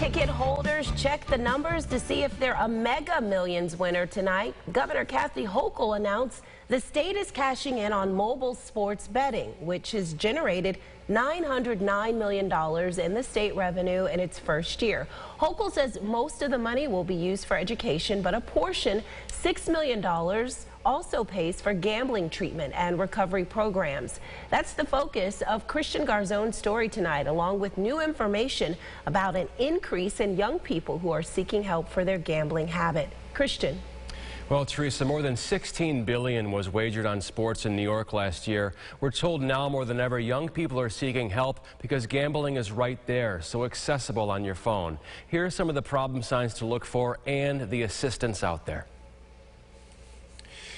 Ticket holders, check the numbers to see if they're a Mega Millions winner tonight. Governor Kathy Hochul announced the state is cashing in on mobile sports betting, which has generated $909 million in the state revenue in its first year. Hochul says most of the money will be used for education, but a portion, $6 million, also pays for gambling treatment and recovery programs. That's the focus of Christian Garzone's story tonight, along with new information about an increase in young people who are seeking help for their gambling habit. Christian. Well, Teresa, more than $16 billion was wagered on sports in New York last year. We're told now more than ever young people are seeking help because gambling is right there, so accessible on your phone. Here are some of the problem signs to look for and the assistance out there.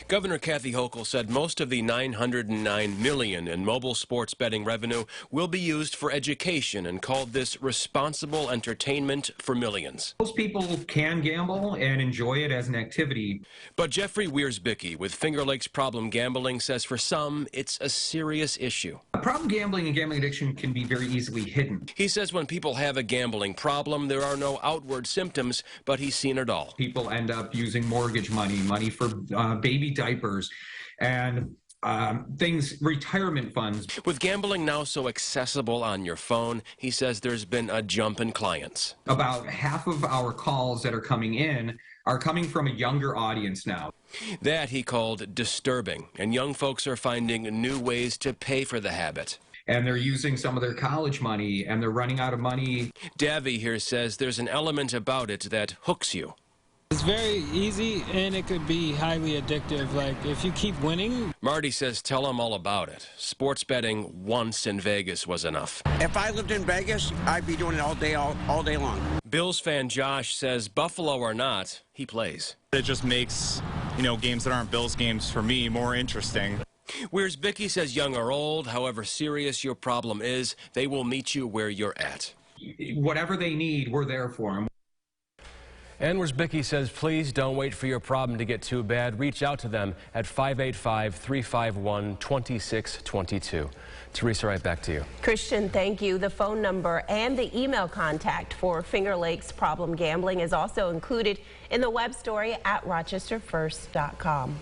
Governor Kathy Hochul said most of the $909 million in mobile sports betting revenue will be used for education and called this responsible entertainment for millions. Most people can gamble and enjoy it as an activity. But Jeffrey Wiersbicki with Finger Lakes Problem Gambling says for some it's a serious issue. Problem gambling and gambling addiction can be very easily hidden. He says when people have a gambling problem, there are no outward symptoms, but he's seen it all. People end up using mortgage money for baby diapers, and retirement funds. With gambling now so accessible on your phone, he says there's been a jump in clients. About half of our calls that are coming in are coming from a younger audience now. That he called disturbing, and young folks are finding new ways to pay for the habit. And they're using some of their college money, and they're running out of money. Davy here says there's an element about it that hooks you. It's very easy, and it could be highly addictive. Like, if you keep winning. Marty says tell him all about it. Sports betting once in Vegas was enough. If I lived in Vegas, I'd be doing it all day long. Bills fan Josh says Buffalo or not, he plays. It just makes, games that aren't Bills games for me more interesting. Wiersbicki says young or old, however serious your problem is, they will meet you where you're at. Whatever they need, we're there for them. And Wiersbicki says please don't wait for your problem to get too bad. Reach out to them at 585-351-2622. Teresa, right back to you. Christian, thank you. The phone number and the email contact for Finger Lakes Problem Gambling is also included in the web story at rochesterfirst.com.